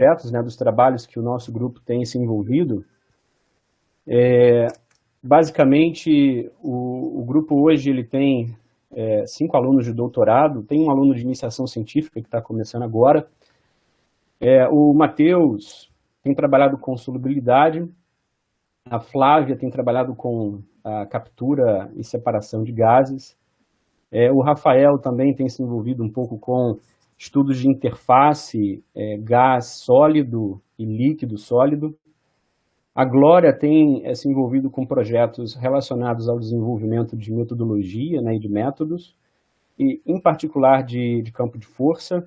projetos, né, dos trabalhos que o nosso grupo tem se envolvido. Basicamente, o grupo hoje ele tem 5 alunos de doutorado, tem um aluno de iniciação científica que está começando agora. O Matheus tem trabalhado com solubilidade, a Flávia tem trabalhado com a captura e separação de gases, o Rafael também tem se envolvido um pouco com estudos de interface, gás sólido e líquido sólido. A Glória tem se envolvido com projetos relacionados ao desenvolvimento de metodologia, né, e de métodos, e em particular de campo de força.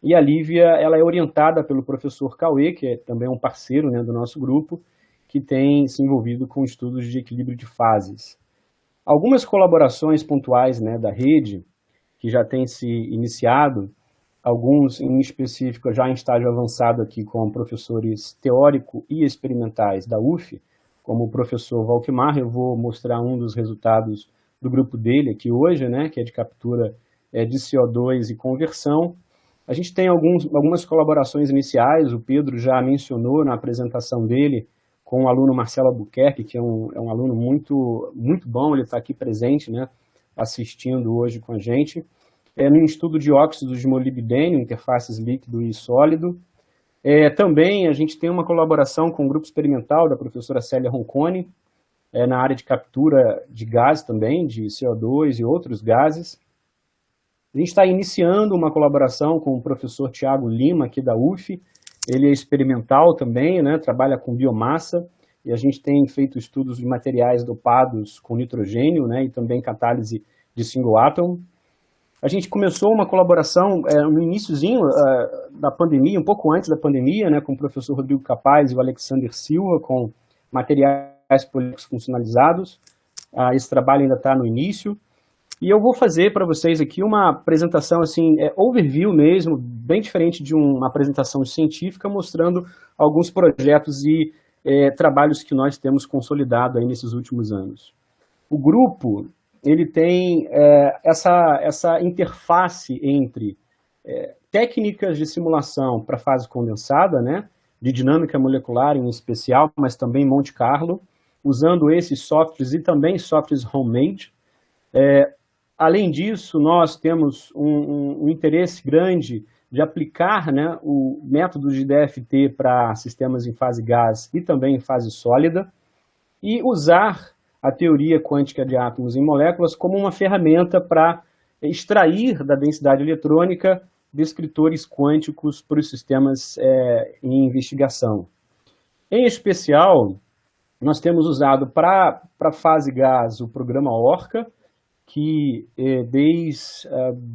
E a Lívia, ela é orientada pelo professor Cauê, que é também um parceiro, né, do nosso grupo, que tem se envolvido com estudos de equilíbrio de fases. Algumas colaborações pontuais, né, da rede, que já tem se iniciado, alguns em específico já em estágio avançado aqui com professores teórico e experimentais da UF, como o professor Valquimar. Eu vou mostrar um dos resultados do grupo dele aqui hoje, né, que é de captura de CO2 e conversão. A gente tem algumas colaborações iniciais, o Pedro já mencionou na apresentação dele, com o aluno Marcelo Albuquerque, que é um aluno muito bom, ele está aqui presente, né, assistindo hoje com a gente. No estudo de óxidos de molibdênio, interfaces líquido e sólido. Também a gente tem uma colaboração com o grupo experimental da professora Célia Roncone, na área de captura de gás também, de CO2 e outros gases. A gente está iniciando uma colaboração com o professor Tiago Lima, aqui da UF. Ele é experimental também, né, trabalha com biomassa, e a gente tem feito estudos de materiais dopados com nitrogênio, né, e também catálise de single atom. A gente começou uma colaboração no iniciozinho da pandemia, um pouco antes da pandemia, né, com o professor Rodrigo Capaz e o Alexander Silva, com materiais polímeros funcionalizados. Esse trabalho ainda está no início. E eu vou fazer para vocês aqui uma apresentação assim, overview mesmo, bem diferente de uma apresentação científica, mostrando alguns projetos e trabalhos que nós temos consolidado aí nesses últimos anos. O grupo ele tem essa interface entre técnicas de simulação para fase condensada, né, de dinâmica molecular em especial, mas também Monte Carlo, usando esses softwares e também softwares homemade. Além disso, nós temos um interesse grande de aplicar, né, o método de DFT para sistemas em fase gás e também em fase sólida, e usar a teoria quântica de átomos e moléculas como uma ferramenta para extrair da densidade eletrônica descritores quânticos para os sistemas em investigação. Em especial, nós temos usado para a fase gás o programa ORCA, que desde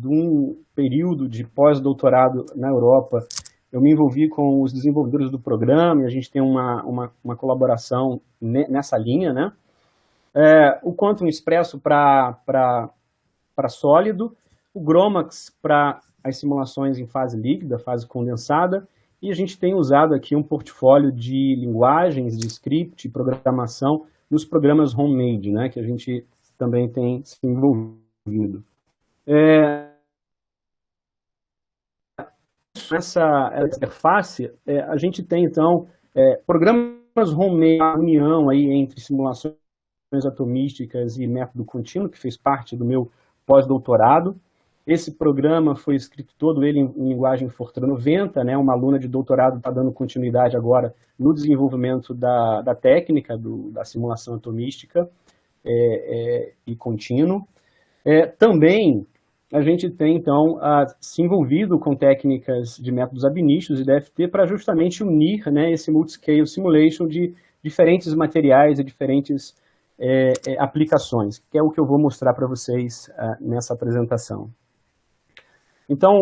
um período de pós-doutorado na Europa, eu me envolvi com os desenvolvedores do programa e a gente tem uma colaboração nessa linha, né? O Quantum Expresso para sólido, o GROMACS para as simulações em fase líquida, fase condensada, e a gente tem usado aqui um portfólio de linguagens, de script, programação, nos programas homemade, né, que a gente também tem se envolvido. Essa interface, a gente tem, então, programas homemade, a união aí entre simulações atomísticas e método contínuo, que fez parte do meu pós-doutorado. Esse programa foi escrito todo ele em linguagem Fortran 90, né? Uma aluna de doutorado está dando continuidade agora no desenvolvimento da técnica da simulação atomística e contínuo. Também a gente tem, então, se envolvido com técnicas de métodos ab initio e DFT para justamente unir, né, esse multiscale simulation de diferentes materiais e diferentes aplicações, que é o que eu vou mostrar para vocês nessa apresentação. Então,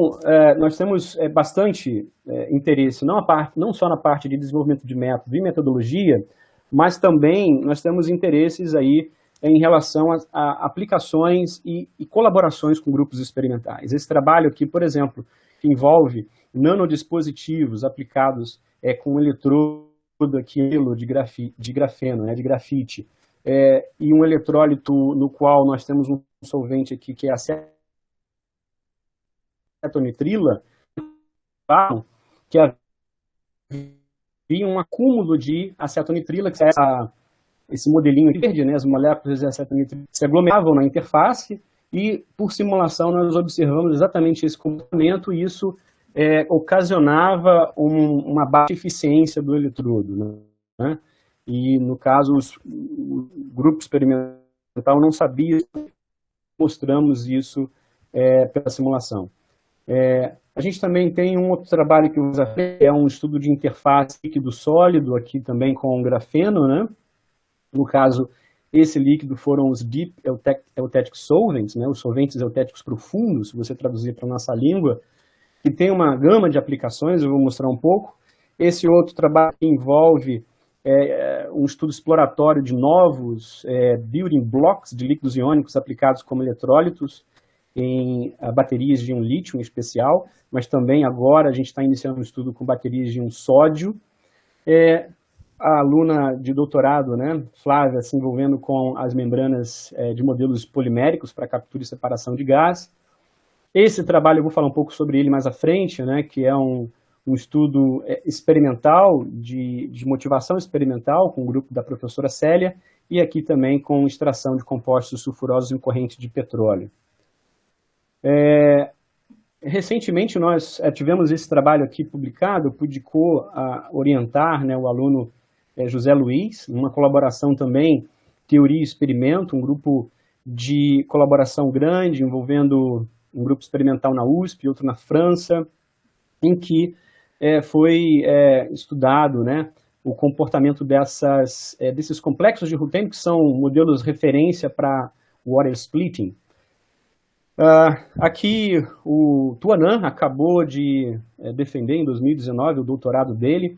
nós temos bastante interesse, não só na parte de desenvolvimento de método e metodologia, mas também nós temos interesses aí em relação a aplicações e colaborações com grupos experimentais. Esse trabalho aqui, por exemplo, que envolve nanodispositivos aplicados com eletrodo aquilo de grafeno, né, de grafite, e um eletrólito no qual nós temos um solvente aqui que é a acetonitrila, que havia um acúmulo de acetonitrila, que é esse modelinho verde, né, as moléculas de acetonitrila se aglomeravam na interface e, por simulação, nós observamos exatamente esse comportamento e isso ocasionava uma baixa eficiência do eletrodo, né? E, no caso, o grupo experimental não sabia, mostramos isso pela simulação. A gente também tem um outro trabalho que usa, é um estudo de interface líquido-sólido, aqui também com grafeno, né? No caso, esse líquido foram os Deep Eutectic Solvents, né? Os solventes eutéticos profundos, se você traduzir para a nossa língua, que tem uma gama de aplicações, eu vou mostrar um pouco. Esse outro trabalho envolve um estudo exploratório de novos building blocks de líquidos iônicos aplicados como eletrólitos em baterias de íon lítio em especial, mas também agora a gente está iniciando um estudo com baterias de íon sódio. A aluna de doutorado, né, Flávia, se envolvendo com as membranas de modelos poliméricos para captura e separação de gás. Esse trabalho, eu vou falar um pouco sobre ele mais à frente, né, que é um estudo experimental, de motivação experimental, com o grupo da professora Célia, e aqui também com extração de compostos sulfurosos em corrente de petróleo. Recentemente, nós tivemos esse trabalho aqui publicado, pude orientar, né, o aluno José Luiz, numa colaboração também, Teoria e Experimento, um grupo de colaboração grande, envolvendo um grupo experimental na USP, outro na França, em que foi estudado, né, o comportamento desses complexos de rutênio, que são modelos referência para water splitting. Aqui o Tuanan acabou de defender em 2019 o doutorado dele.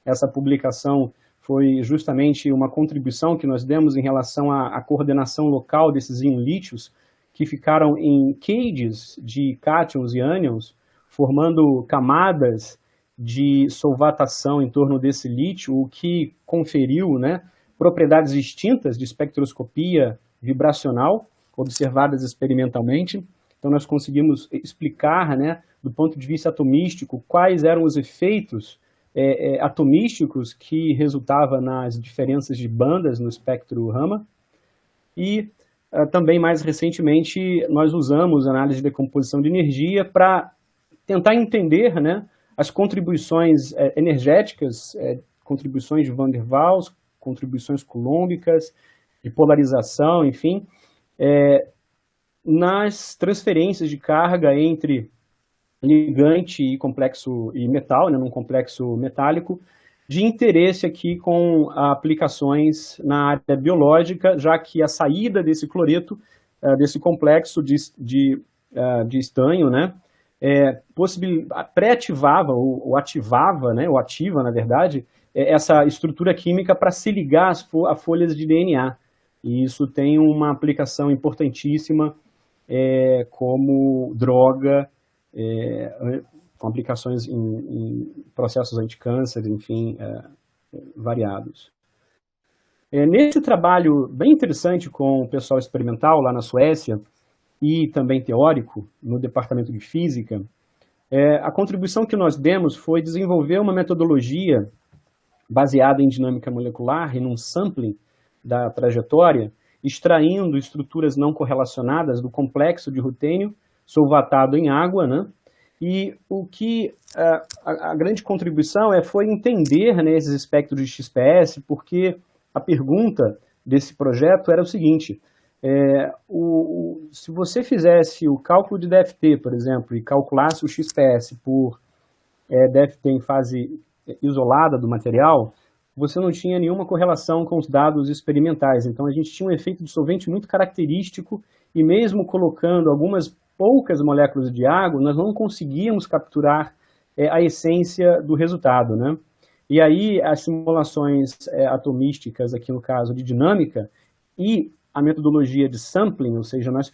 Essa publicação foi justamente uma contribuição que nós demos em relação à coordenação local desses íon lítios, que ficaram em cages de cátions e ânions, formando camadas de solvatação em torno desse lítio, o que conferiu, né, propriedades distintas de espectroscopia vibracional, observadas experimentalmente. Então, nós conseguimos explicar, né, do ponto de vista atomístico, quais eram os efeitos atomísticos que resultavam nas diferenças de bandas no espectro Raman. E também, mais recentemente, nós usamos análise de decomposição de energia para tentar entender, né, as contribuições energéticas, contribuições de Van der Waals, contribuições coulomбicas, de polarização, enfim, nas transferências de carga entre ligante e complexo e metal, né, num complexo metálico, de interesse aqui com aplicações na área biológica, já que a saída desse cloreto, desse complexo de estanho, né, pré-ativava ou ativava, né, ou ativa, na verdade, essa estrutura química para se ligar a folhas de DNA. E isso tem uma aplicação importantíssima como droga, com aplicações em processos anticâncer, enfim, variados. Nesse trabalho bem interessante com o pessoal experimental lá na Suécia, e também teórico, no departamento de física, a contribuição que nós demos foi desenvolver uma metodologia baseada em dinâmica molecular e num sampling da trajetória, extraindo estruturas não correlacionadas do complexo de rutênio solvatado em água, né? E o que a grande contribuição foi entender, né, esses espectros de XPS, porque a pergunta desse projeto era o seguinte: se você fizesse o cálculo de DFT, por exemplo, e calculasse o XPS por DFT em fase isolada do material, você não tinha nenhuma correlação com os dados experimentais. Então, a gente tinha um efeito de solvente muito característico e mesmo colocando algumas poucas moléculas de água, nós não conseguíamos capturar a essência do resultado, né? E aí, as simulações atomísticas, aqui no caso de dinâmica, e a metodologia de sampling, ou seja, nós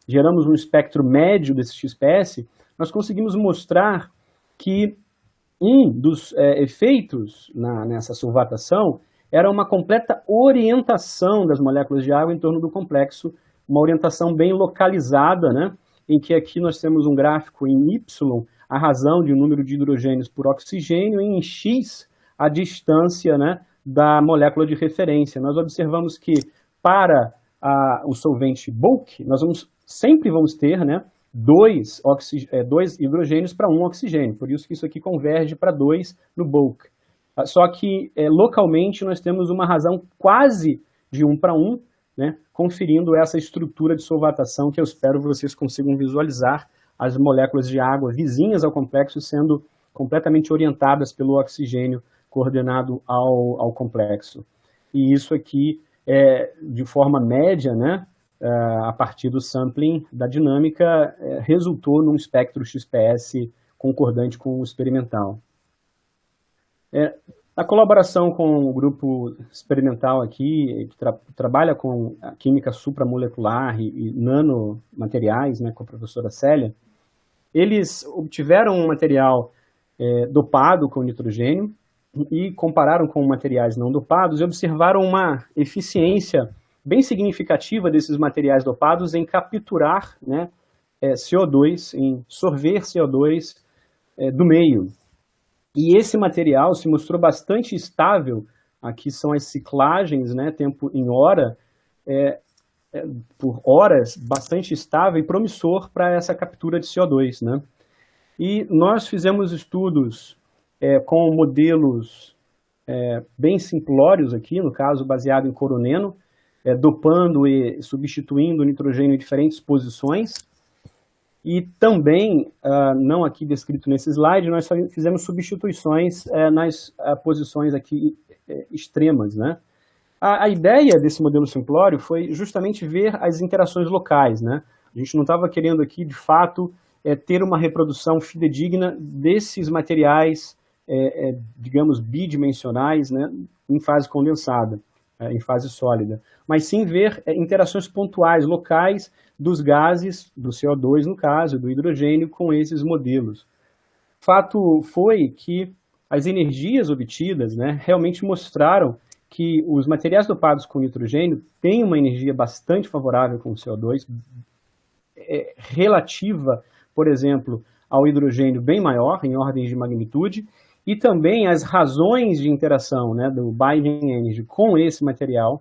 geramos um espectro médio desse XPS, nós conseguimos mostrar que um dos efeitos nessa solvatação era uma completa orientação das moléculas de água em torno do complexo, uma orientação bem localizada, né, em que aqui nós temos um gráfico em Y, a razão de um número de hidrogênios por oxigênio em X a distância, né, da molécula de referência. Nós observamos que para o solvente bulk, nós sempre vamos ter, né, dois hidrogênios para um oxigênio, por isso que isso aqui converge para 2 no bulk. Só que localmente nós temos uma razão quase de 1 para 1, né, conferindo essa estrutura de solvatação que eu espero que vocês consigam visualizar, as moléculas de água vizinhas ao complexo sendo completamente orientadas pelo oxigênio coordenado ao complexo. E isso aqui, de forma média, né, a partir do sampling da dinâmica, resultou num espectro XPS concordante com o experimental. A colaboração com o grupo experimental aqui, que trabalha com a química supramolecular e nanomateriais, né, com a professora Célia, eles obtiveram um material dopado com nitrogênio e compararam com materiais não dopados e observaram uma eficiência bem significativa desses materiais dopados em capturar, né, CO2, em sorver CO2 do meio. E esse material se mostrou bastante estável, aqui são as ciclagens, né, tempo em hora, por horas, bastante estável e promissor para essa captura de CO2, né? E nós fizemos estudos com modelos bem simplórios aqui, no caso baseado em coroneno, dopando e substituindo o nitrogênio em diferentes posições. E também, não aqui descrito nesse slide, nós fizemos substituições nas posições aqui extremas, né? A ideia desse modelo simplório foi justamente ver as interações locais, né? A gente não estava querendo aqui, de fato, ter uma reprodução fidedigna desses materiais, digamos, bidimensionais, né, em fase condensada, em fase sólida, mas sim ver interações pontuais, locais, dos gases, do CO2 no caso, do hidrogênio, com esses modelos. Fato foi que as energias obtidas, né, realmente mostraram que os materiais dopados com nitrogênio têm uma energia bastante favorável com o CO2, relativa, por exemplo, ao hidrogênio bem maior, em ordens de magnitude, e também as razões de interação, né, do binding energy com esse material,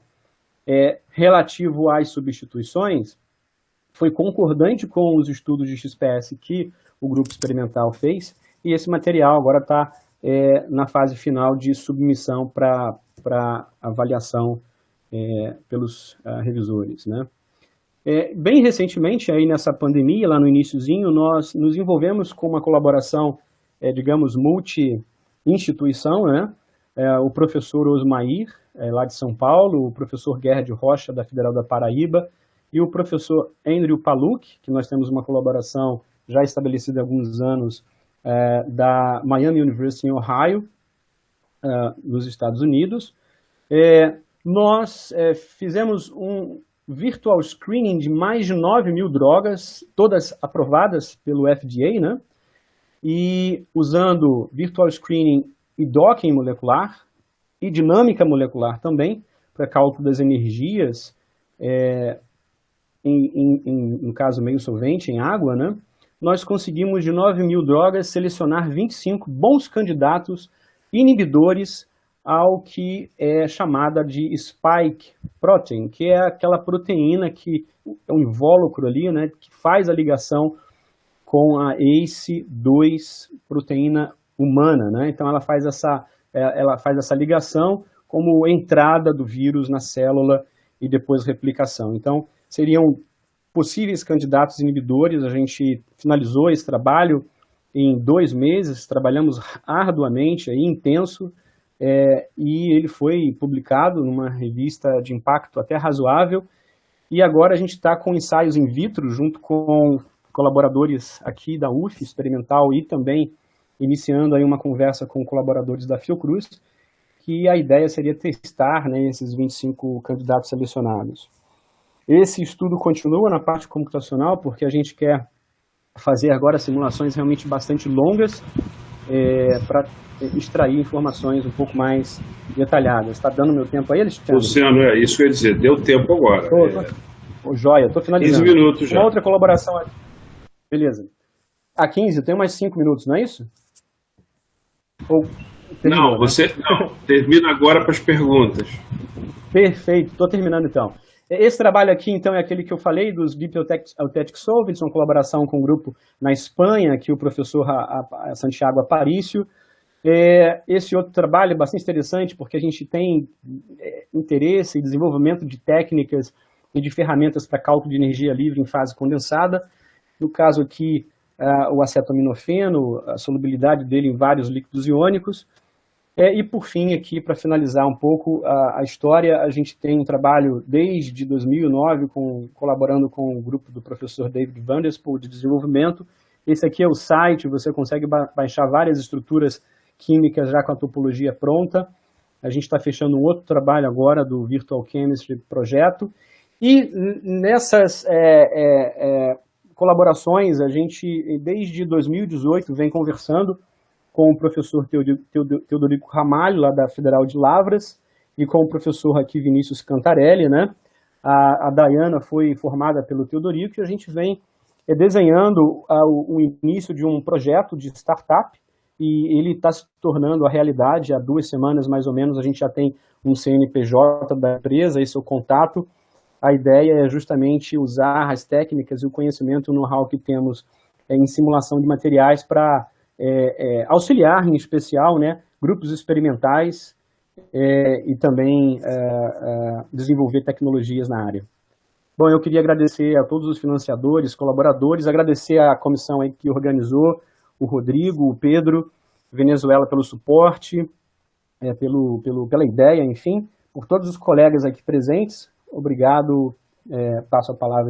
relativo às substituições, foi concordante com os estudos de XPS que o grupo experimental fez, e esse material agora está na fase final de submissão para avaliação pelos revisores, né? Bem recentemente, aí nessa pandemia, lá no iniciozinho, nós nos envolvemos com uma colaboração, digamos, multi-instituição, né? O professor Osmair, lá de São Paulo, o professor Gerhard Rocha, da Federal da Paraíba, e o professor Andrew Paluk, que nós temos uma colaboração já estabelecida há alguns anos, da Miami University em Ohio, nos Estados Unidos. Nós fizemos um virtual screening de mais de 9.000 drogas, todas aprovadas pelo FDA, né? E usando virtual screening e docking molecular e dinâmica molecular também, para cálculo das energias, no caso meio solvente, em água, né? Nós conseguimos de 9.000 drogas selecionar 25 bons candidatos inibidores ao que é chamada de spike protein, que é aquela proteína que é um invólucro ali, né, que faz a ligação com a ACE2 proteína humana, né? Então ela faz essa ligação como entrada do vírus na célula e depois replicação. Então seriam possíveis candidatos inibidores. A gente finalizou esse trabalho em 2 meses, trabalhamos arduamente, intenso, e ele foi publicado numa revista de impacto até razoável, e agora a gente está com ensaios in vitro, junto com colaboradores aqui da UF Experimental e também iniciando aí uma conversa com colaboradores da Fiocruz, que a ideia seria testar, né, esses 25 candidatos selecionados. Esse estudo continua na parte computacional, porque a gente quer fazer agora simulações realmente bastante longas, para extrair informações um pouco mais detalhadas. Está dando meu tempo aí, Alexandre? Luciano, isso que eu ia dizer, deu tempo agora. Joia, estou finalizando. 15 minutos já. Uma outra colaboração. Beleza. Ah, 15, eu tenho mais 5 minutos, não é isso? Ou terminou, Não, né? você não. Termina agora para as perguntas. Perfeito, estou terminando então. Esse trabalho aqui, então, é aquele que eu falei dos Bibliothetic Solvents, uma colaboração com um grupo na Espanha, que o professor Santiago Aparício. Esse outro trabalho é bastante interessante, porque a gente tem interesse em desenvolvimento de técnicas e de ferramentas para cálculo de energia livre em fase condensada. No caso aqui, o acetaminofeno, a solubilidade dele em vários líquidos iônicos. E por fim, aqui, para finalizar um pouco a história, a gente tem um trabalho desde 2009, colaborando com o grupo do professor David Vanderspoel de desenvolvimento. Esse aqui é o site, você consegue baixar várias estruturas químicas já com a topologia pronta. A gente está fechando um outro trabalho agora do Virtual Chemistry projeto. E nessas colaborações, a gente, desde 2018, vem conversando com o professor Teodorico Ramalho, lá da Federal de Lavras, e com o professor aqui Vinícius Cantarelli, né? A Dayana foi formada pelo Teodorico, e a gente vem desenhando o início de um projeto de startup, e ele está se tornando a realidade. Há 2 semanas, mais ou menos, a gente já tem um CNPJ da empresa, esse é o contato. A ideia é justamente usar as técnicas e o conhecimento, o know-how que temos em simulação de materiais para auxiliar, em especial, né, grupos experimentais e também desenvolver tecnologias na área. Bom, eu queria agradecer a todos os financiadores, colaboradores, agradecer à comissão aí que organizou, o Rodrigo, o Pedro, Venezuela pelo suporte, pela ideia, enfim, por todos os colegas aqui presentes. Obrigado, passo a palavra.